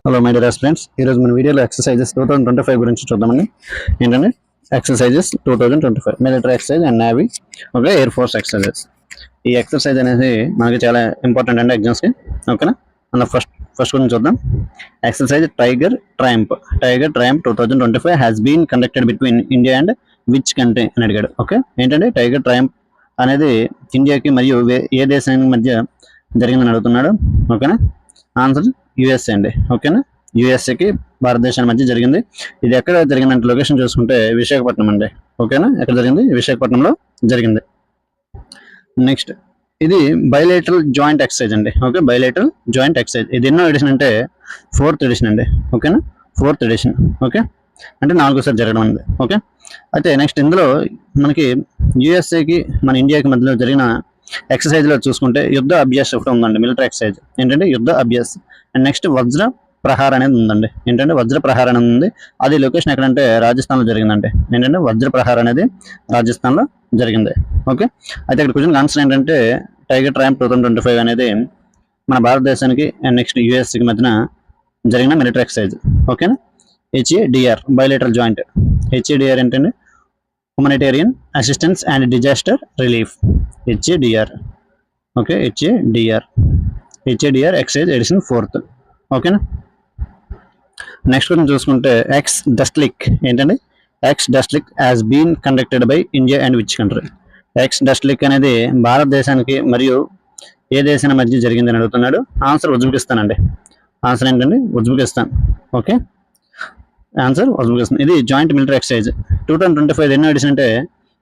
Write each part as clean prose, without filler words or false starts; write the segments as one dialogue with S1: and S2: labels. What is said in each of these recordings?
S1: Hello my dear friends, ఈరోజు మన వీడియోలో ఎక్సర్సైజెస్ 2025 గురించి చూద్దామండి. ఏంటంటే exercises 2025 military exercise and navy okay air force exercises. ఈ ఎక్సర్సైజ్ అనేది మనకి చాలా ఇంపార్టెంట్ అండి ఎగ్జామ్స్కి. ఓకేనా, అందులో ఫస్ట్ గురించి చూద్దాం. Exercise tiger triumph 2025 has been conducted between India and which country అని అడిగాడు. ఓకే, ఏంటంటే టైగర్ ట్రయంప్ అనేది ఇండియాకి మరియు ఏ దేశానికి మధ్య జరిగిందని అడుగుతున్నాడు. ఓకేనా, ఆన్సర్ యుఎస్ఏ అండి. ఓకేనా, యుఎస్ఏకి భారతదేశానికి మధ్య జరిగింది. ఇది ఎక్కడ జరిగిందంటే లొకేషన్ చూసుకుంటే విశాఖపట్నం అండి. ఓకేనా, ఎక్కడ జరిగింది? విశాఖపట్నంలో జరిగింది. నెక్స్ట్, ఇది బైలేటరల్ జాయింట్ ఎక్సర్సైజ్ అండి. Okay, bilateral joint exercise. ఇది ఎన్నో ఎడిషన్ అంటే 4th ఎడిషన్ అండి. ఓకేనా, 4th ఎడిషన్. ఓకే, అంటే 4సారి జరగడం ఉంది. ఓకే, అయితే నెక్స్ట్ ఇందులో మనకి యుఎస్ఏకి మన ఇండియాకి మధ్యలో జరిగిన ఎక్సర్సైజ్ లో చూసుకుంటే యుద్ధ అభ్యాస్ ఒకటి ఉందండి, మిలిటరీ ఎక్సర్సైజ్. ఏంటంటే యుద్ధ అభ్యాస్. అండ్ నెక్స్ట్ వజ్ర ప్రహార్ అనేది ఉందండి. ఏంటంటే వజ్ర ప్రహార్ అనేది ఉంది. అది లొకేషన్ ఎక్కడంటే రాజస్థాన్లో జరిగిందండి. ఏంటంటే వజ్ర ప్రహార్ అనేది రాజస్థాన్లో జరిగింది. ఓకే, అయితే ఇక్కడ క్వశ్చన్ ఆన్సర్ ఏంటంటే టైగర్ ట్రయంప్ 2025 అనేది మన భారతదేశానికి అండ్ నెక్స్ట్ యుఎస్కి మధ్యన జరిగిన మిలిటరీ ఎక్సర్సైజ్. ఓకేనా, హెచ్ఏడిఆర్ బైలేటరల్ జాయింట్. హెచ్ఏడిఆర్ ఏంటంటే humanitarian assistance and disaster relief. HADR. Okay, HADR excise edition 4th. ఓకేనా, నెక్స్ట్ కొంచెం చూసుకుంటే ఎక్స్ డస్ట్లిక్. ఏంటంటే ex Dustlik has been conducted by India and which country. Ex Dustlik అనేది భారతదేశానికి మరియు ఏ దేశానికి మధ్య జరిగిందని అడుగుతున్నాడు. ఆన్సర్ ఉజ్బెకిస్తాన్ అండి. ఆన్సర్ ఏంటండి? ఉజ్బెకిస్తాన్. Okay, answer Uzbekistan. ఇది జాయింట్ మిలిటరీ ఎక్సర్సైజ్ 2025 ఎన్నో ఎడిషన్ అంటే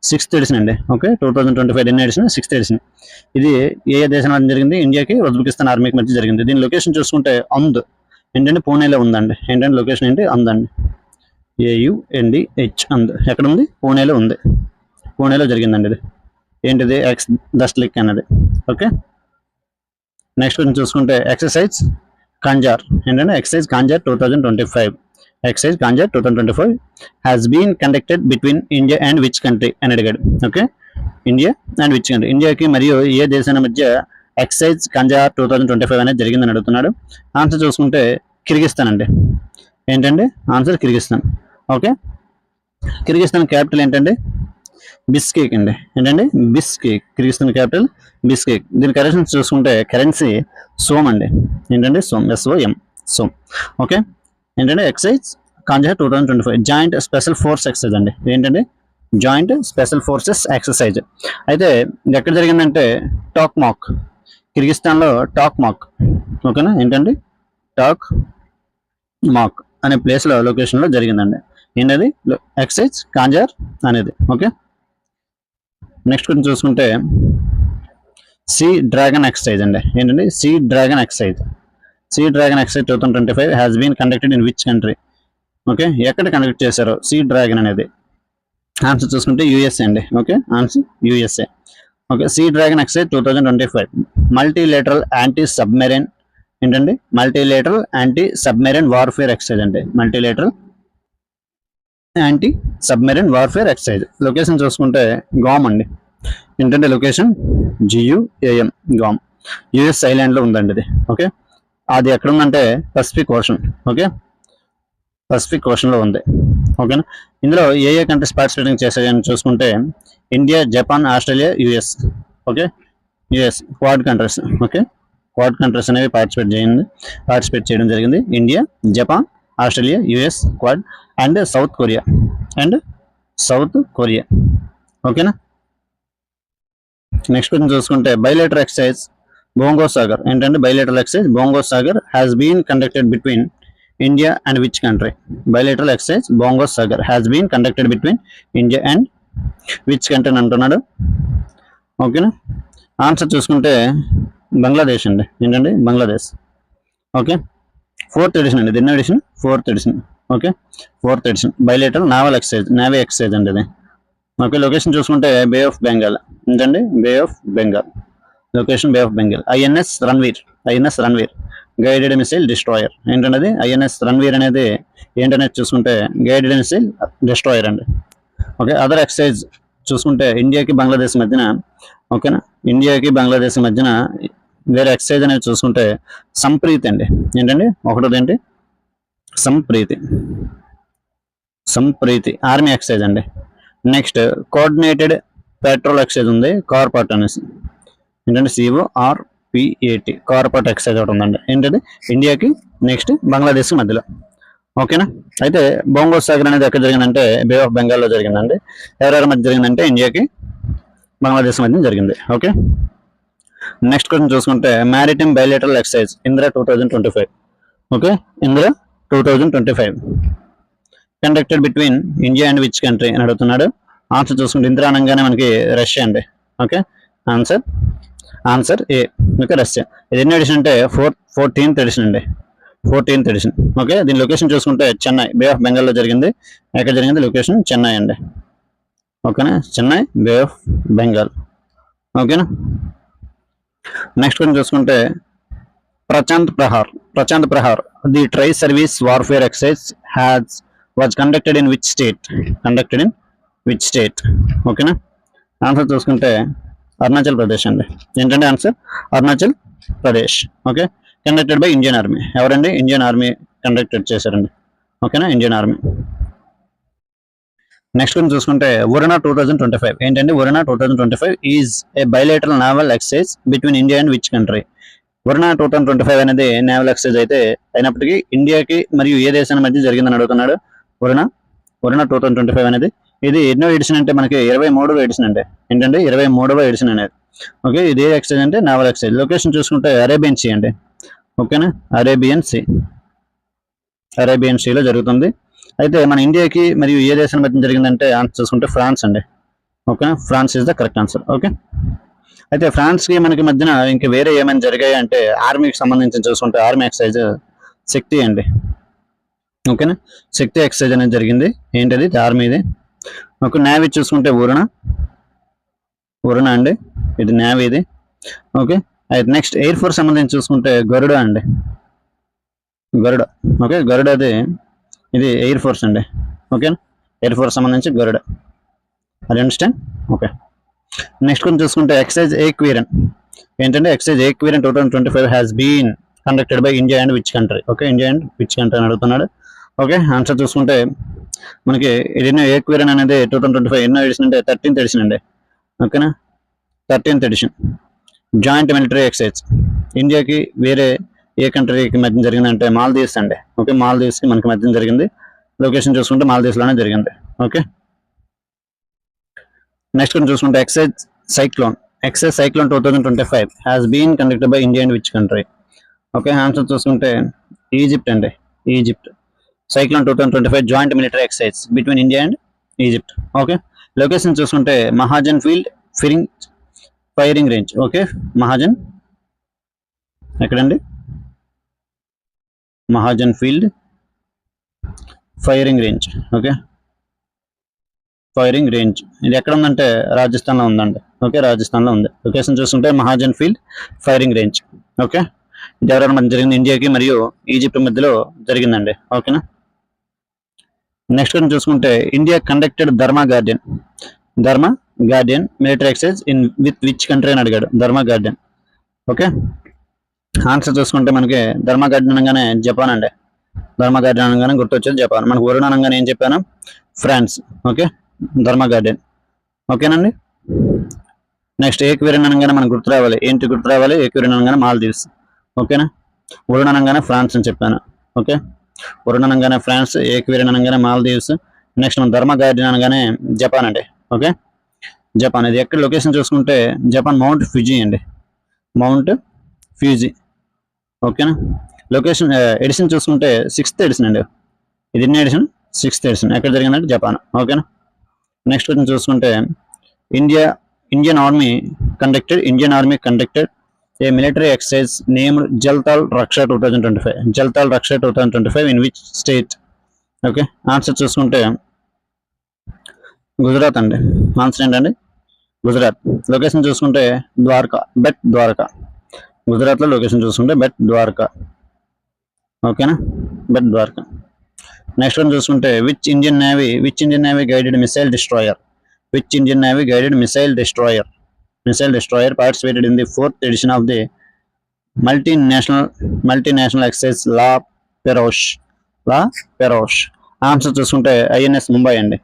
S1: 6th ఎడిషన్ అండి. ఓకే, 2025 ఎన్నో ఎడిషన్? 6th edition. ఇది ఏ దేశం మధ్య జరిగింది? ఇండియాకి ఉజ్బెకిస్తాన్ ఆర్మీకి మధ్య జరిగింది. దీని లొకేషన్ చూసుకుంటే అంద్. ఏంటంటే పూణేలో ఉందండి. ఏంటంటే లొకేషన్ ఏంటి? అంద్ అండి. AUNDH అంద్. ఎక్కడ ఉంది? పూణేలో ఉంది. పూణేలో జరిగిందండి ఇది. ఏంటిది? ఎక్స్ డస్ట్లిక్ అనేది. ఓకే, నెక్స్ట్ కొంచెం చూసుకుంటే ఎక్సర్సైజ్ కాంజార్. ఏంటంటే exercise Khanjar 2025. Excise Khanjar 2025 has been conducted between India and which country అని అడిగాడు. Okay, India and which country. ఇండియాకి మరియు ఏ దేశాల మధ్య ఎక్సైజ్ కాంజార్ 2025 అనేది జరిగిందని అడుగుతున్నాడు. ఆన్సర్ చూసుకుంటే కిర్గిస్తాన్ అండి. ఏంటంటే answer Kyrgyzstan. Okay, Kyrgyzstan capital ఏంటంటే బిస్కేక్ అండి. ఏంటంటే బిస్కేక్. కిర్గిస్తాన్ క్యాపిటల్ బిస్కేక్. దీని కరెన్సీ చూసుకుంటే కరెన్సీ సోమ్ అండి. ఏంటంటే సోమ్, SOM, సోమ్. ఓకే, ఏంటంటే excise Khanjar 2025 joint special force exercise అండి. ఏంటంటే జాయింట్ స్పెషల్ ఫోర్సెస్ ఎక్సర్సైజ్. అయితే ఇది ఎక్కడ జరిగిందంటే టాక్మాక్, కిర్గిస్తాన్లో టాక్మాక్. ఓకేనా, ఏంటంటే టాక్మాక్ అనే ప్లేస్లో లొకేషన్లో జరిగిందండి. ఏంటది? ఎక్సైజ్ కాంజార్ అనేది. ఓకే, నెక్స్ట్ కొంచెం చూసుకుంటే సీ డ్రాగన్ ఎక్సర్సైజ్ అండి. ఏంటంటే sea dragon exercise. Sea dragon exercise 2025 has been conducted in which country. Okay, ఎక్కడ కండక్ట్ చేశారో సీ డ్రాగన్ అనేది? ఆన్సర్ చూసుకుంటే యుఎస్ఏ అండి. Okay, answer USA. Okay, sea dragon exercise 2025 multilateral anti submarine. ఏంటండి? Multilateral anti submarine warfare exercise అంటే multilateral anti submarine warfare exercise. Location చూసుకుంటే Guam అండి. ఏంటంటే లొకేషన్ GUAM, గామ్. యుఎస్ ఐలాండ్లో ఉందండి ఇది. ఓకే, అది ఎక్కడ ఉందంటే పసిఫిక్ ఓషన్. ఓకే, పసిఫిక్ ఓషన్లో ఉంది. ఓకేనా, ఇందులో ఏ కంట్రీస్ పార్టిసిపేటింగ్ చేశాయని చూసుకుంటే India, Japan, Australia, US. Okay, US Quad countries. Okay, Quad countries అనేవి పార్టిసిపేట్ చేయడం జరిగింది. India, Japan, Australia, US, Quad and South Korea. ఓకేనా, నెక్స్ట్ కొంచెం చూసుకుంటే బైలేటరల్ ఎక్సర్సైజ్ బోంగో సాగర్. ఏంటంటే bilateral exercise Bongo Sagar has been conducted between India and which country. Bilateral exercise Bongo Sagar has been conducted between India and which country అని అంటున్నాడు. ఓకేనా, answer చూసుకుంటే బంగ్లాదేశ్ అండి. ఏంటంటే బంగ్లాదేశ్. ఓకే, 4th ఎడిషన్ అండి. ఎన్నో edition? 4th edition. Okay, 4th edition bilateral naval exercise, navy exercise అండి ఇది. ఓకే, లొకేషన్ చూసుకుంటే బే ఆఫ్ బెంగాల్. ఏంటండి? Bay of Bengal. Location bay of Bengal. INS Ranvir guided missile destroyer. ఏంటంటే INS రణ్వీర్ అనేది ఏంటనేది చూసుకుంటే గైడెడ్ మిసైల్ డిస్ట్రాయర్ అండి. ఓకే, అదర్ ఎక్సర్సైజ్ చూసుకుంటే ఇండియాకి బంగ్లాదేశ్ మధ్యన. ఓకేనా, ఇండియాకి బంగ్లాదేశ్ మధ్యన వేరే ఎక్సర్సైజ్ అనేది చూసుకుంటే సంప్రీత్ అండి. ఏంటండి? ఒకటోది ఏంటి? సంప్రీతి సంప్రీతి ఆర్మీ ఎక్సైజ్ అండి. నెక్స్ట్ కోఆర్డినేటెడ్ పెట్రోల్ ఎక్సైజ్ ఉంది, కార్పాట్ అనేసి. ఏంటంటే CORPAT కార్పాట్ ఎక్సైజ్ ఒకటి ఉందండి. ఏంటంటే ఇండియాకి నెక్స్ట్ బంగ్లాదేశ్కి మధ్యలో. ఓకేనా. అయితే బొంగోస్ సాగర్ అనేది ఎక్కడ జరిగిందంటే బే ఆఫ్ బెంగాల్లో జరిగిందండి. ఎవరెవరి మధ్య జరిగిందంటే ఇండియాకి బంగ్లాదేశ్ మధ్య జరిగింది. ఓకే. నెక్స్ట్ క్వశ్చన్ చూసుకుంటే maritime bilateral exercise Indra 2025. Okay, Indra 2025 conducted between India and which country అని అడుగుతున్నాడు. ఆన్సర్ చూసుకుంటే ఇందిరా అనగానే మనకి రష్యా అండి. Okay, answer A. Okay, Russia. ఇది ఎన్ని ఎడిషన్ అంటే 14th ఎడిషన్ అండి. 14th edition. ఓకే, దీని లొకేషన్ చూసుకుంటే చెన్నై, బే ఆఫ్ బెంగాల్లో జరిగింది. ఎక్కడ జరిగింది? లొకేషన్ చెన్నై అండి. ఓకేనా, చెన్నై, బే ఆఫ్ బెంగాల్. ఓకేనా. నెక్స్ట్ కొంచెం చూసుకుంటే Prashant Prahar the tri service warfare exercise was conducted in which state? ఓకేనా. ఆన్సర్ చూసుకుంటే అరుణాచల్ ప్రదేశ్ అండి. ఏంటంటే answer Arunachal Pradesh. Okay, conducted by Indian Army. ఎవరండి? ఇండియన్ ఆర్మీ కండక్టెడ్ చేశారండి. ఓకేనా, ఇండియన్ ఆర్మీ. నెక్స్ట్ కొంచెం చూసుకుంటే వరుణ 2025. ఏంటంటే Varuna 2025 is a bilateral naval exercise between India and which country? Varuna 2025 అనేది నేవల్ ఎక్సైజ్ అయితే అయినప్పటికీ ఇండియాకి మరియు ఏ దేశానికి మధ్య జరిగిందని అడుగుతున్నాడు. వరుణ 2025 అనేది ఇది ఎన్నో ఎడిషన్ అంటే మనకి 23వ ఎడిషన్ అంటే. ఏంటంటే 23వ ఎడిషన్ అనేది. ఓకే, ఇది ఏ ఎక్సైజ్ అంటే నావల్ ఎక్సైజ్. లొకేషన్ చూసుకుంటే అరేబియన్ సీ అండి. ఓకేనా, అరేబియన్ సీలో జరుగుతుంది. అయితే మన ఇండియాకి మరియు ఏ దేశం మధ్య జరిగిందంటే ఆన్సర్ చూసుకుంటే ఫ్రాన్స్ అండి. ఓకేనా, France is the correct answer. Okay, అయితే ఫ్రాన్స్కి మనకి మధ్యన ఇంకా వేరే ఏమైనా జరిగాయి అంటే ఆర్మీకి సంబంధించి చూసుకుంటే ఆర్మీ ఎక్సైజ్ శక్తి అండి. ఓకేనా, శక్తి ఎక్సైజ్ అనేది జరిగింది. ఏంటది? ఆర్మీది. ఓకే, నేవీ చూసుకుంటే వరుణ అండి, ఇది నేవీది. ఓకే, అయితే నెక్స్ట్ ఎయిర్ ఫోర్స్ సంబంధించి చూసుకుంటే గరుడ అండి. ఓకే, గరుడది ఇది ఎయిర్ ఫోర్స్ అండి. ఓకేనా, ఎయిర్ ఫోర్స్ సంబంధించి గరుడ. అది అండర్స్టాండ్? ఓకే. నెక్స్ట్ కొంచెం చూసుకుంటే ఎక్సైజ్ ఏక్వీరన్. ఏంటంటే exercise Ekuverin 2025 has been conducted by India and which country? Okay, India and which country అని అడుగుతున్నాడు. ఓకే, ఆన్సర్ చూసుకుంటే మనకి ఇది ఏక్వీరన్ అనేది 2025 ఎన్నో ఎడిషన్ అంటే 13th ఎడిషన్ అండి. ఓకేనా, 13th edition. Joint military excise ఇండియాకి వేరే ఏ కంట్రీకి మధ్య జరిగిందంటే మాల్దీవ్స్ అండి. ఓకే, మాల్దీవ్స్కి మనకి మధ్య జరిగింది. లొకేషన్ చూసుకుంటే మాల్దీవ్స్లోనే జరిగింది. ఓకే, నెక్స్ట్ కొంచెం చూసుకుంటే exercise cyclone 2025 has been conducted by India and which country? Okay, answer చూసుకుంటే ఈజిప్ట్ అండి. Egypt. Cyclone 2025 joint military exercise between India and Egypt. Okay, location చూసుకుంటే Mahajan field firing range. Okay, Mahajan ఎక్కడండి? Mahajan field firing range. Okay, firing range ఇది ఎక్కడ ఉందంటే రాజస్థాన్లో ఉందండి. Okay, రాజస్థాన్లో ఉంది. లొకేషన్ చూసుకుంటే Mahajan field firing range. Okay, ఇది ఎవరైనా మధ్య జరిగింది ఇండియాకి మరియు ఈజిప్ట్ మధ్యలో జరిగిందండి. ఓకేనా. నెక్స్ట్ కొంచెం చూసుకుంటే India conducted Dharma guardian military exercise with which country అని అడిగాడు. ధర్మా గార్డియన్. ఓకే, ఆన్సర్ చూసుకుంటే మనకి ధర్మా గార్డియన్ అనగానే జపాన్ అండి. ధర్మా గార్డియన్ అనగానే గుర్తొచ్చేది జపాన్. మనకు వరుణ అనగానే ఏం చెప్పాను? ఫ్రాన్స్. ఓకే, ధర్మా గార్డియన్. ఓకేనండి. నెక్స్ట్ ఏక్వీరన్ అనగానే మనకు గుర్తు రావాలి. ఏంటి గుర్తు రావాలి? ఏక్వీరన్ అనగానే మాల్దీవ్స్. ఓకేనా, వరుణ అనగానే ఫ్రాన్స్ అని చెప్పాను. ఓకే, వరుణ అనగానే ఫ్రాన్స్, ఏక్వీరన్ అనగానే మాల్దీవ్స్. నెక్స్ట్ మన ధర్మా గార్డియన్ అనగానే జపాన్ అండి. Okay, Japan. ఇది ఎక్కడ లొకేషన్ చూసుకుంటే జపాన్ మౌంట్ ఫ్యూజీ అండి. Mount Fuji. ఓకేనా, లొకేషన్ ఎడిషన్ చూసుకుంటే 6th ఎడిషన్ అండి. ఇది ఎన్ని ఎడిషన్? 6th edition. ఎక్కడ జరిగిందంటే జపాన్. ఓకేనా. నెక్స్ట్ కొంచెం చూసుకుంటే Indian army conducted a military exercise named Jalthal Raksha 2025 in which state? Okay, answer చూసుకుంటే గుజరాత్ అండి. ఆన్సర్ ఏంటండి? గుజరాత్. లొకేషన్ చూసుకుంటే బెట్ ద్వారకా. గుజరాత్లో లొకేషన్ చూసుకుంటే బెట్ ద్వారకా. ఓకేనా, బెట్ ద్వారకా. నెక్స్ట్ వన్ చూసుకుంటే which Indian navy guided missile destroyer participated in the 4th edition of the multinational exercise La Perouse? La Perouse. Answer చూసుకుంటే INS Mumbai అండి,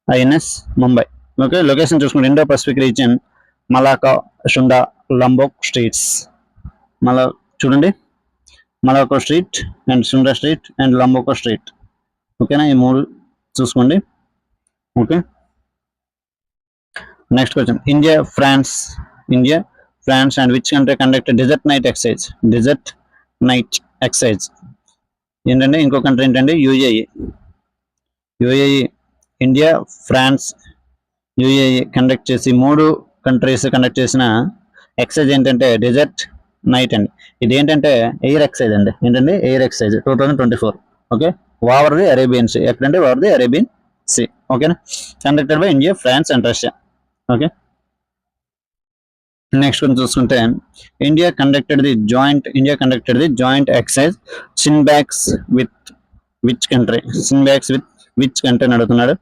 S1: ఐఎన్ఎస్ ముంబై. ఓకే, లొకేషన్ చూసుకుంటే Indo Pacific region, Malacca, Sunda, Lombok straits. మళ్ళా చూడండి, Malacca strait and Sunda strait and Lombok strait. ఓకేనా, ఈ మూడు చూసుకోండి. Okay, next question, India France and which country conducted desert knight exercise. ఏంటంటే ఇంకో కంట్రీ ఏంటంటే UAE. India, France, UAE conduct చేసి, మూడు కంట్రీస్ కండక్ట్ చేసిన ఎక్సైజ్ ఏంటంటే డెజర్ట్ నైట్ అండి. ఇది ఏంటంటే ఎయిర్ ఎక్సైజ్ అండి. ఏంటంటే air exercise 2024. Okay, over the Arabian sea. ఎక్కడంటే ఓవర్ ది అరేబియన్ సీ. ఓకేనా, conducted by India, France and Russia. Okay, next కొంచెం చూసుకుంటే India conducted the joint exercise SIMBEX with which country అని అడుగుతున్నాడు.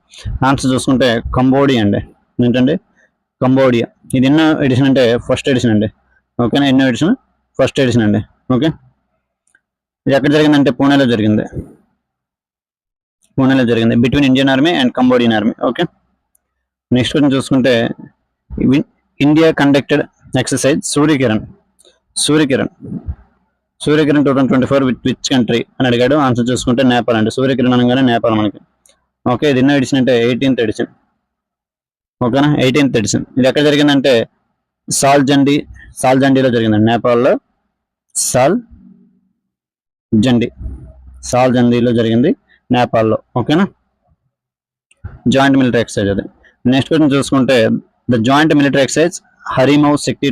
S1: ఆన్సర్ చూసుకుంటే Cambodia అండి. ఏంటంటే కంబోడియా. ఇది ఎన్నో ఎడిషన్ అంటే ఫస్ట్ ఎడిషన్ అండి. ఓకేనా, ఎన్నో ఎడిషన్? ఫస్ట్ ఎడిషన్ అండి. ఓకే, ఇది ఎక్కడ జరిగిందంటే పూణేలో జరిగింది between Indian army and Cambodian army. Okay, next కొంచెం చూసుకుంటే India conducted exercise Surya Kiran 2024 with which country అని అడిగాడు. ఆన్సర్ చూసుకుంటే నేపాల్ అండి. సూర్యకిరణ్ అనగానే నేపాల్ మనకి. ఓకే, ఇది ఎన్నో ఎడిషన్ అంటే 18th ఎడిషన్. ఓకేనా, 18th ఎడిషన్. ఇది ఎక్కడ జరిగిందంటే సాల్జండిలో జరిగిందండి, నేపాల్లో. సాల్జండిలో జరిగింది, నేపాల్లో. ఓకేనా, జాయింట్ మిలిటరీ ఎక్సర్సైజ్ అది. నెక్స్ట్ క్వశ్చన్ చూసుకుంటే the joint military exercise హరిమౌ Shakti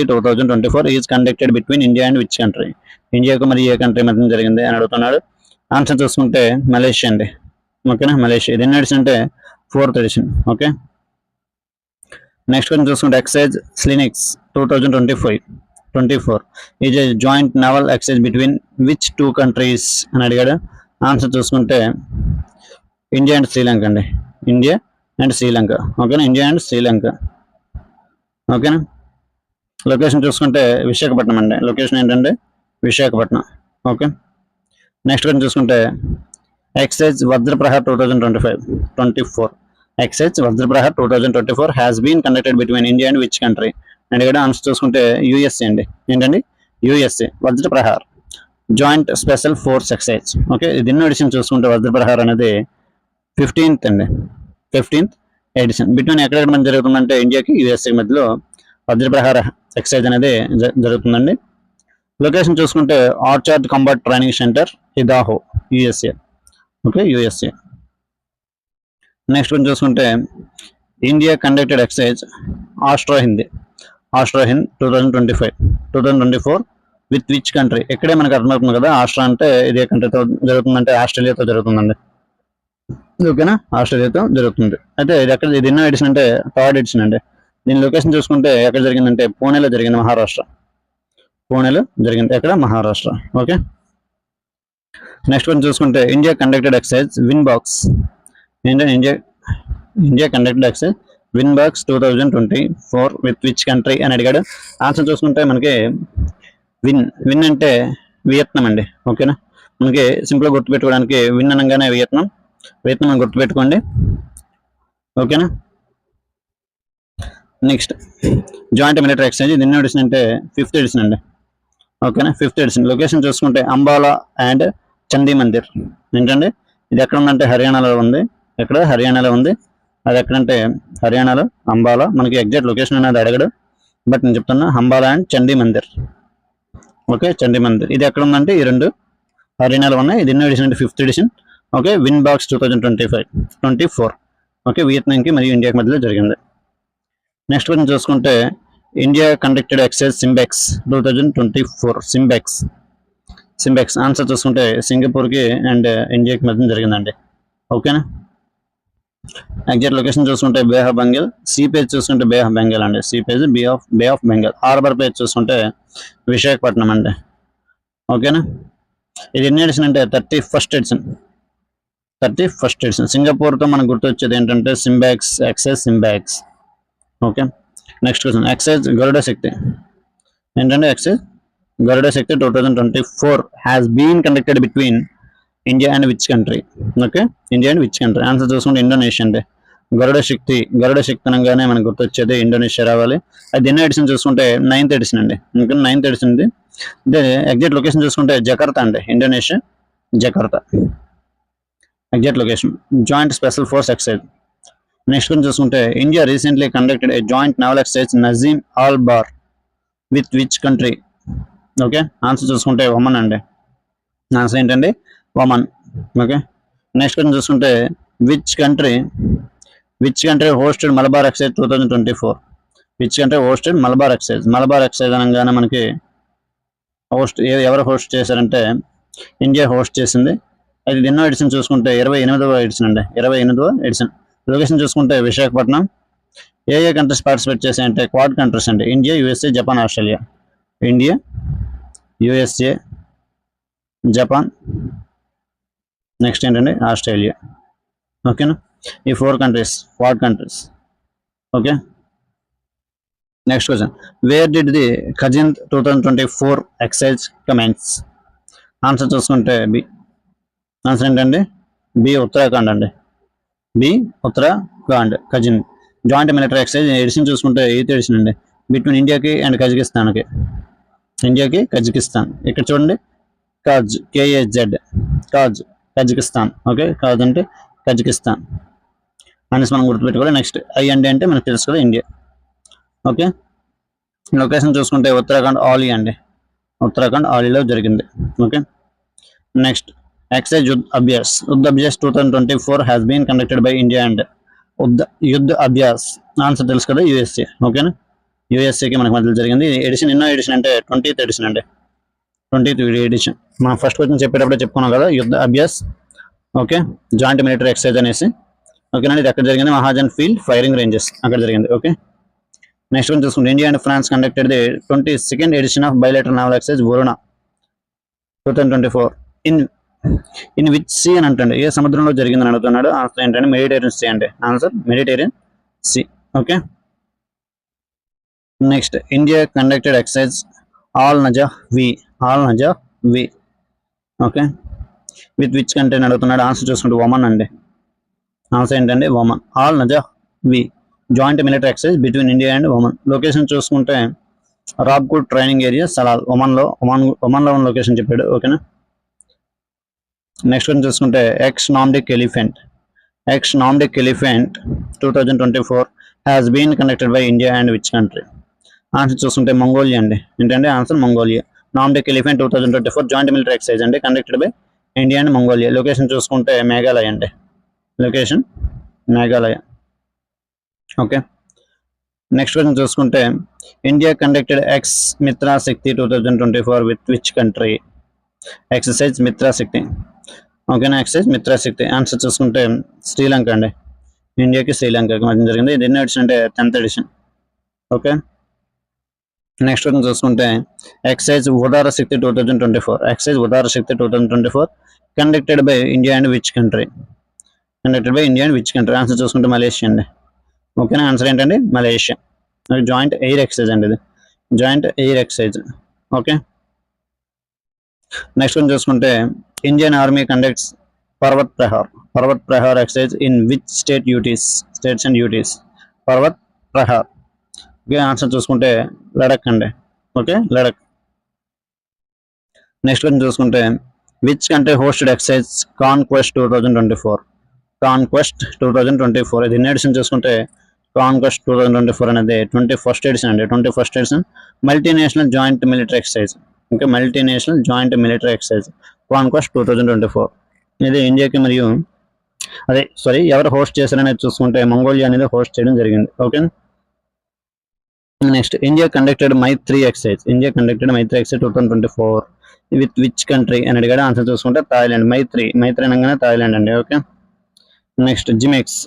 S1: 2024 is conducted between India and which country. ఇండియాకు మరి ఏ కంట్రీ మధ్య జరిగింది అని అడుగుతున్నాడు. ఆన్సర్ చూసుకుంటే మలేషియా అండి. ఓకేనా, మలేషియా. ఇది ఎన్ని ఎడిషన్ అంటే 4th edition. Okay, next question చూసుకుంటే exercise SLINEX 2024 is a joint naval exercise between which 2 countries అని అడిగాడు. ఆన్సర్ చూసుకుంటే ఇండియా అండ్ శ్రీలంక అండి. India and Sri Lanka. ఓకేనా, ఇండియా అండ్ శ్రీలంక. ఓకేనా, లొకేషన్ చూసుకుంటే విశాఖపట్నం అండి. లొకేషన్ ఏంటంటే విశాఖపట్నం. ఓకే, నెక్స్ట్ కొంచెం చూసుకుంటే excise Vajraprahar 2024 excise Vajraprahar 2024 has been conducted between India and which country and ఇక్కడ ఆన్సర్ చూసుకుంటే యూఎస్ఏ అండి. ఏంటండి, USA. Vajraprahar joint special force excise. Okay, ఇది ఎన్నో ఎడిషన్ చూసుకుంటే వజ్రప్రహార్ అనేది 15th అండి, 15th ఎడిషన్. బిట్వీన్ ఎక్కడెక్కడ మధ్య జరుగుతుందంటే ఇండియాకి యూఎస్ఏ మధ్యలో వజ్రప్రహార ఎక్సైజ్ అనేది జరుగుతుందండి. లొకేషన్ చూసుకుంటే Orchard combat training centre, Idaho, USA. Okay, USA. Next కొంచెం చూసుకుంటే India conducted exercise Austra Hind 2024 with which country. ఇక్కడే మనకు అర్థమవుతుంది కదా, ఆస్ట్రా అంటే ఇదే కంట్రీతో జరుగుతుందంటే ఆస్ట్రేలియాతో జరుగుతుందండి. ఓకేనా, ఆస్ట్రేలియాతో జరుగుతుంది. అయితే ఇది ఎక్కడ, ఇది ఎన్నో ఎడిషన్ అంటే 3rd ఎడిషన్ అండి. దీని లొకేషన్ చూసుకుంటే ఎక్కడ జరిగిందంటే పూణేలో జరిగింది, మహారాష్ట్ర. ఎక్కడ, మహారాష్ట్ర. ఓకే, నెక్స్ట్ కొంచెం చూసుకుంటే India conducted exercise VINBAX. ఏంటంటే India conducted exercise VINBAX 2024 with which country అని అడిగాడు. ఆన్సర్ చూసుకుంటే మనకి విన్ అంటే వియత్నాం అండి. ఓకేనా, మనకి సింపుల్గా గుర్తుపెట్టుకోవడానికి విన్ అనగానే వియత్నాం అని గుర్తుపెట్టుకోండి. ఓకేనా, నెక్స్ట్ జాయింట్ మిలిటరీ ఎక్సైజ్ ఇది ఎన్నో ఎడిషన్ అంటే 5th ఎడిషన్ అండి. ఓకేనా, 5th ఎడిషన్. లొకేషన్ చూసుకుంటే అంబాలా అండ్ చండీ మందిర్. ఏంటంటే ఇది ఎక్కడ ఉందంటే హర్యానాలో ఉంది. హర్యానాలో ఉంది. అది ఎక్కడంటే హర్యానాలో అంబాలా. మనకి ఎగ్జాక్ట్ లొకేషన్ అనేది అడగడు, బట్ నేను చెప్తున్నా అంబాలా అండ్ చండీ మందిర్. ఓకే, చండీ మందిర్. ఇది ఎక్కడ ఉందంటే ఈ రెండు హర్యానాలో ఉన్నాయి. ఇది ఎన్నో ఎడిషన్ అంటే 5th edition. Okay, VINBAX 2024. Okay, వియత్నాంకి మరియు ఇండియాకి మధ్యలో జరిగింది. నెక్స్ట్ కొంచెం చూసుకుంటే India conducted exercise SIMBEX 2024 SIMBEX. Answer చూసుకుంటే సింగపూర్కి అండ్ ఇండియాకి మధ్య జరిగిందండి. ఓకేనా, ఎగ్జాక్ట్ లొకేషన్ చూసుకుంటే బే ఆఫ్ బెంగాల్. సీ పేజ్ చూసుకుంటే బే ఆఫ్ బెంగాల్ అండి. Sea phase Bay of Bengal. Harbour phase చూసుకుంటే విశాఖపట్నం అండి. ఓకేనా, ఇది ఎన్ని ఎడిషన్ అంటే 31st ఎడిషన్. సింగపూర్తో మనకు గుర్తొచ్చేది ఏంటంటే SIMBEX, exercise SIMBEX. Okay, next question exercise Garuda Shakti. ఏంటంటే exercise Garuda Shakti 2024 has been conducted between India and which country? Okay, India and which country? Answer చూసుకుంటే ఇండోనేషియా అండి. గరుడ శక్తి అనగానే మనకు గుర్తొచ్చేది ఇండోనేషియా రావాలి. అది ఎన్నో ఎడిషన్ చూసుకుంటే 9th ఎడిషన్ అండి. ఇంకా 9th ఎడిషన్ ఉంది. అంటే ఎగ్జాక్ట్ లొకేషన్ చూసుకుంటే జకార్తా అండి, Indonesia Jakarta exact location. Joint special force exercise. Next గురించి చూసుకుంటే India recently conducted a joint naval exercise Naseem al Bahr with which country? Okay, answer చూసుకుంటే Oman అండి. ఆన్సర్ ఏంటండి? Oman. Okay, next గురించి చూసుకుంటే which country hosted Malabar exercise 2024? Which country hosted Malabar exercise? Malabar exercise అనగానే మనకి ఎవరు హోస్ట్ చేశారంటే ఇండియా హోస్ట్ చేసింది. అది ఎన్నో ఎడిషన్ చూసుకుంటే 28వ ఎడిషన్ అండి, 28వ ఎడిషన్. లొకేషన్ చూసుకుంటే విశాఖపట్నం. ఏ కంట్రీస్ పార్టిసిపేట్ చేశాయంటే క్వాడ్ కంట్రీస్ అండి, India, USA, Japan, Australia. India, USA, Japan, next ఏంటండి ఆస్ట్రేలియా. ఓకేనా, ఈ 4 countries Quad countries. Okay, next question. Where did the KAZIND 2024 exercise commence? Answer చూసుకుంటే బి. ఆన్సర్ ఏంటండి? బి, ఉత్తరాఖండ్ అండి. B, Uttarakhand KAZIND. Joint military exercise edition చూసుకుంటే 8th edition అండి, between ఇండియాకి and కజకిస్తాన్కి. ఇండియాకి కజకిస్తాన్. ఇక్కడ చూడండి Kaz, KAZ, Kaz, Kazakhstan. Okay, Kaz అంటే కజకిస్తాన్ అనేసి మనం గుర్తుపెట్టుకోవాలి. నెక్స్ట్ ఐ అంటే మనకు తెలుసు కదా ఇండియా. ఓకే, లొకేషన్ చూసుకుంటే ఉత్తరాఖండ్ ఆలీ అండి, ఉత్తరాఖండ్ ఆలీలో జరిగింది. Okay, next exercise Abhyas 2024 has been conducted by India and Yudh Abhyas. Answer తెలుసు కదా, యూఎస్ఏ. ఓకేనా, యూఎస్ఏకి మనకు మధ్యలో జరిగింది. ఎడిషన్ ఎన్నో ఎడిషన్ అంటే 20th ఎడిషన్ అండి, 20th ఎడిషన్. మనం ఫస్ట్ క్వశ్చన్ చెప్పేటప్పుడే చెప్పుకున్నాం కదా Yudh Abhyas. Okay, joint military exercise అనేసి. ఓకేనండి, ఇది ఎక్కడ జరిగింది? మహాజన్ ఫీల్డ్ ఫైరింగ్ రేంజెస్ అక్కడ జరిగింది. ఓకే, నెక్స్ట్ వన్ చూసుకుంటే India and France conducted the 22nd edition of bilateral naval exercise Varuna 2024 in which sea అని అంటండి. ఏ సముద్రంలో జరిగిందని అడుగుతున్నాడు. ఆన్సర్ ఏంటంటే మెడిటేరియన్ సీ అండి. Answer Mediterranean sea. Okay, next India conducted exercise Al Najah V. Okay, with which country అని అడుగుతున్నాడు. ఆన్సర్ చూసుకుంటే ఒమన్ అండి. ఆన్సర్ ఏంటండి? Oman. Al Najah V joint military exercise between India and Oman. Location చూసుకుంటే Rabkut training area Salalah, ఒమన్లో ఉన్న location చెప్పాడు. ఓకేనా, నెక్స్ట్ వన్ చూసుకుంటే ex Nomadic Elephant 2024 has been conducted by India and which country? Answer చూసుకుంటే Mongolia అండి. ఏంటంటే answer Mongolia. Nomadic Elephant 2024 joint military exercise అండి, conducted by India and Mongolia. Location చూసుకుంటే మేఘాలయ అండి, location Meghalaya. Okay, next question చూసుకుంటే India conducted ex Mitra Shakti 2024 with which country? Exercise Mitra Shakti. ఓకేనా, exercise Mitra శక్తి. Answer చూసుకుంటే శ్రీలంక అండి, ఇండియాకి శ్రీలంకకి మధ్య జరిగింది. ఇది ఎన్నో ఎడిషన్ అంటే 10th edition. Okay, next question చూసుకుంటే exercise Udara Shakti 2024 conducted by India and which country? Answer చూసుకుంటే మలేషియా అండి. ఓకేనా, ఆన్సర్ ఏంటండి? మలేషియా. జాయింట్ ఎయిర్ ఎక్సైజ్ అండి, ఇది joint air exercise. Okay, next one చూసుకుంటే Indian army conducts Parvat Prahar exercise in which states and duties? Parvat Prahar. Okay, answer చూసుకుంటే లడక్ అండి. Okay, Ladakh. Next one చూసుకుంటే which country hosted exercise conquest 2024? ఇది ఎన్ని ఎడిషన్ చూసుకుంటే కాన్క్వెస్ట్ 2024 అనేది 21st ఎడిషన్ అండి, 21st edition. Multinational joint military exercise. Okay, multinational joint military exercise conquest 2024. ఇది ఇండియాకి మరియు ఎవరు హోస్ట్ చేశారనేది చూసుకుంటే మంగోలియా అనేది హోస్ట్ చేయడం జరిగింది. Okay, next India conducted Maitri exercise 2024 with which country అని అడిగాడు. ఆన్సర్ చూసుకుంటే థాయిలాండ్. మైత్రి అనగానే థాయిలాండ్ అండి. Okay, next JIMEX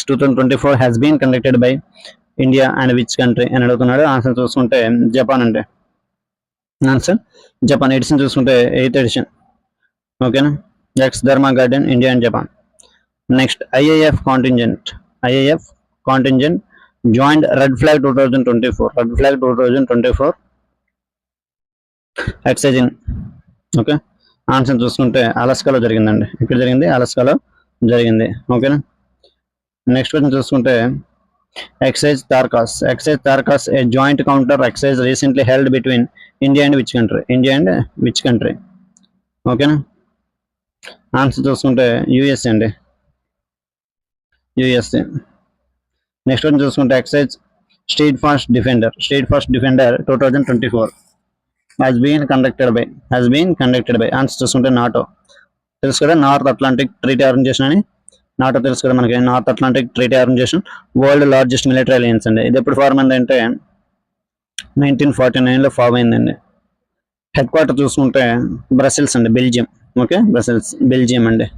S1: 2024 has been conducted by India and which country అని అడుగుతున్నాడు. ఆన్సర్ చూసుకుంటే జపాన్ అండి. Answer Japan. ఎడిషన్ చూసుకుంటే 8th ఎడిషన్. ఓకేనా, ex Dharma guardian, India and Japan. Next IAF contingent joined red flag 2024 exercise in okay answer చూసుకుంటే అలాస్కాలో జరిగిందండి. ఇక్కడ జరిగింది, అలాస్కాలో జరిగింది. ఓకేనా. నెక్స్ట్ క్వశ్చన్ చూసుకుంటే exercise Tarkash a joint counter exercise recently held between India and which country ఓకేనా. ఆన్సర్ చూసుకుంటే యుఎస్ఏ అండి, యుఎస్ఏ. నెక్స్ట్ వన్ చూసుకుంటే exercise steadfast defender 2024 has been conducted by answer చూసుకుంటే నాటో. తెలుసు కదా, నార్త్ అట్లాంటిక్ ట్రీటీ ఆర్గనైజేషన్ అని. NATO తెలుసు కదా మనకి, North Atlantic treaty organisation world largest military alliance అండి. ఇది ఎప్పుడు ఫార్మ్ అయిందంటే 1949లో ఫార్మ్ అయిందండి. హెడ్ క్వార్టర్ చూసుకుంటే బ్రసెల్స్ అండి, బెల్జియం. ఓకే, బ్రసెల్స్ బెల్జియం అండి.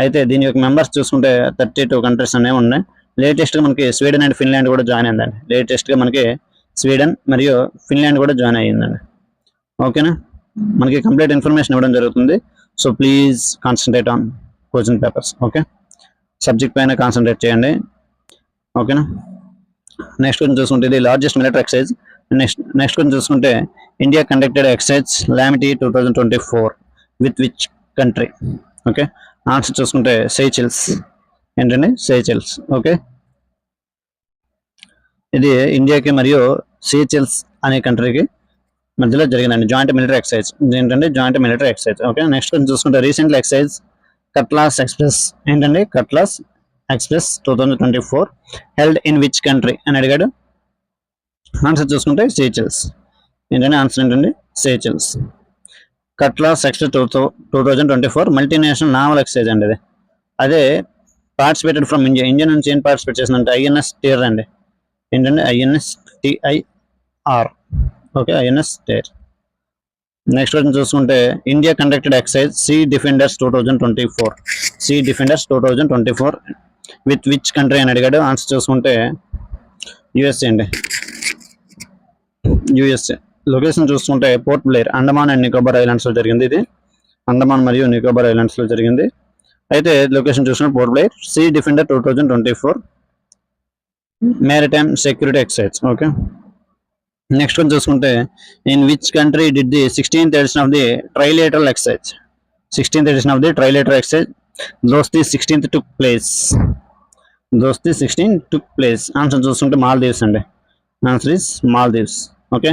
S1: అయితే దీని యొక్క మెంబర్స్ చూసుకుంటే 32 కంట్రీస్ అనేవి ఉన్నాయి. లేటెస్ట్గా మనకి స్వీడన్ అండ్ ఫిన్లాండ్ కూడా జాయిన్ అయిందండి. లేటెస్ట్గా మనకి స్వీడన్ మరియు ఫిన్లాండ్ కూడా జాయిన్ అయ్యిందండి. ఓకేనా. మనకి కంప్లీట్ ఇన్ఫర్మేషన్ ఇవ్వడం జరుగుతుంది. So please concentrate on question papers. Okay, subject పైన కాన్సన్ట్రేట్ చేయండి. ఓకేనా. నెక్స్ట్ క్వశ్చన్ చూసుకుంటే ఇది largest military exercise. Next question చూసుకుంటే India conducted exercise Lamitiye 2024 with which country. Okay, answer చూసుకుంటే సైచెల్స్. ఏంటండి, సైచెల్స్. ఓకే, ఇది ఇండియాకి మరియు సీచెల్స్ అనే కంట్రీకి మధ్యలో జరిగిందండి జాయింట్ మిలిటరీ ఎక్సైజ్. ఏంటంటే joint military exercise. Okay, next కొంచెం చూసుకుంటే రీసెంట్లీ ఎక్సైజ్ కట్లాస్ ఎక్స్ప్రెస్. ఏంటండి, cutlass express 2024 held in which country అని అడిగాడు. ఆన్సర్ చూసుకుంటే సీచెల్స్. ఏంటంటే ఆన్సర్ ఏంటండి, Seychelles. Cutlass express 2024 multinational naval exercise అండి ఇది. అదే పార్టిసిపేటెడ్ ఫ్రమ్ ఇండియా నుంచి ఏం పార్టిసిపేట్ చేసిందంటే ఐఎన్ఎస్ టియర్ అండి. ఏంటంటే ఐఎన్ఎస్ TIR. ఓకే, ఐఎన్ఎస్ టియర్. నెక్స్ట్ క్వశ్చన్ చూసుకుంటే India conducted exercise sea defenders 2024 with which country అని అడిగాడు. ఆన్సర్ చూసుకుంటే యుఎస్ఏ అండి, యుఎస్ఏ. లొకేషన్ చూసుకుంటే పోర్ట్ బ్లేర్, అండమాన్ అండ్ నికోబార్ ఐలాండ్స్ లో జరిగింది. ఇది అండమాన్ మరియు నికోబార్ ఐలాండ్స్ లో జరిగింది. అయితే లొకేషన్ చూసుకుంటే Port Blair. Sea defender 2024 maritime security exercise. Okay, next one చూసుకుంటే in which country did the 16th edition of the trilateral exercise. 16th edition of the trilateral exercise Dosti 16th took place. Answer చూసుకుంటే మాల్దీవ్స్ అండి. Answer is Maldives. Okay,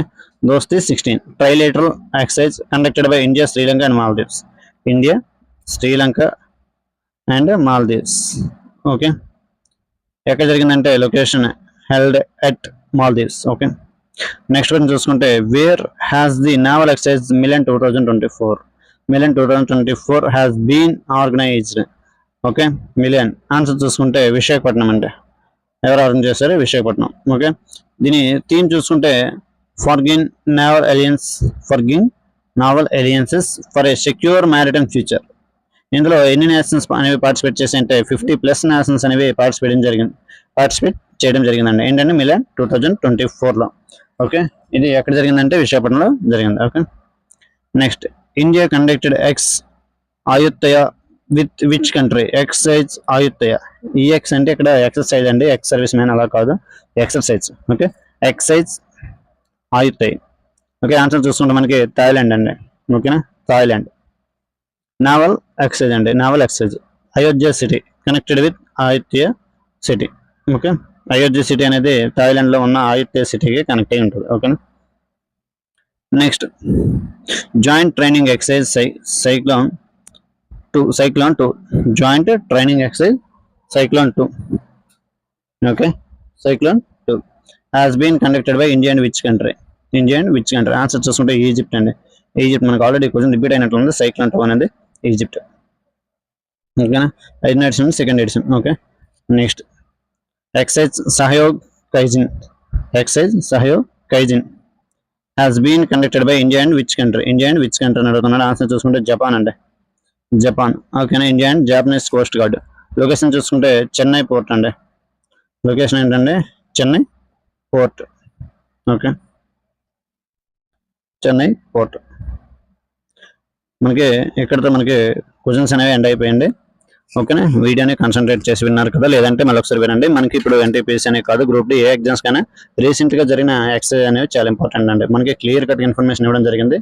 S1: Dosti 16 trilateral exercise conducted by India, Sri Lanka and Maldives. India, Sri Lanka and Maldives. Okay, ఎక్కడ జరిగిందంటే location held at Maldives. Okay, next one చూసుకుంటే where has the naval exercise Milan 2024 has been organized. Okay, Milan. Answer చూసుకుంటే విశాఖపట్నం అంటే ఎవరు organise చేశారు, Visakhapatnam. Okay, దీని theme చూసుకుంటే forging naval alliances for a secure maritime future. ఇందులో ఎన్ని నేషన్స్ అనేవి పార్టిసిపేట్ చేసి అంటే 50+ నేషన్స్ అనేవి పార్టిసిపేట్ చేయడం జరిగిందండి. ఏంటంటే మిలన్ 2024లో. ఓకే, ఇది ఎక్కడ జరిగిందంటే విశాఖపట్నంలో జరిగింది. Okay, next India conducted ex Ayutthaya with which country. Exercise Ayutthaya. EX అంటే ఇక్కడ ఎక్సర్సైజ్ అండి, ఎక్స్ సర్వీస్ మ్యాన్ అలా కాదు, exercise. Okay, exercise Ayutthaya. Okay, answer చూసుకుంటే మనకి థాయిలాండ్ అండి. ఓకేనా, థాయిలాండ్. నావల్ ఎక్సైజ్ అండి, naval exercise. Ayodhya city connected with Ayutthaya city. Okay, Ayodhya city అనేది థాయిలాండ్ లో ఉన్న ఆయుత్య సిటీకి కనెక్ట్ అయి ఉంటుంది. ఓకేనా. Next joint training exercise cyclone 2 joint training exercise cyclone 2. Okay, cyclone 2 has been conducted by India and which country. Answer చూసుకుంటే Egypt అండి. ఈజిప్ట్ మనకు ఆల్రెడీ క్వశ్చన్ రిపీట్ అయినట్లుంది. సైక్లోన్ 2 అనేది ఈజిప్ట్. ఓకేనా, 5th edition 2nd edition. Okay, next exercise Sahyog Kaijin has been conducted by India and which country అని అడుగుతున్నాడు. Answer చూసుకుంటే Japan అండి, జపాన్. ఓకేనా, India and Japanese coast guard. Location చూసుకుంటే చెన్నై పోర్ట్ అండి. లొకేషన్ ఏంటంటే Chennai port. Okay, Chennai port. మనకి ఇక్కడతో మనకి క్వశ్చన్స్ అనేవి ఎండ్ అయిపోయింది. ఓకేనా, వీడియోని కాన్సన్ట్రేట్ చేసి విన్నారు కదా, లేదంటే మళ్ళీ ఒకసారి వినండి. మనకి ఇప్పుడు ఎన్టీపీసీ అనే కాదు, గ్రూప్ డి ఏ ఎగ్జామ్స్ కన్నా రీసెంట్గా జరిగిన ఎక్సర్సైజ్ అనేవి చాలా ఇంపార్టెంట్ అండి. మనకి క్లియర్ కట్ ఇన్ఫర్మేషన్ ఇవ్వడం జరిగింది.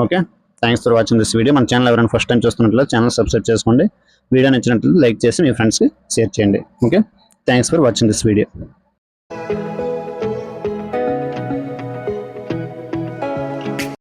S1: Okay, thanks for watching this video. మన ఛానల్ ఎవరైనా ఫస్ట్ టైం చూస్తున్నట్లయితే ఛానల్ సబ్స్క్రైబ్ చేసుకోండి. వీడియో నచ్చినట్లయితే లైక్ చేసి మీ ఫ్రెండ్స్కి షేర్ చేయండి. Okay, thanks for watching this video.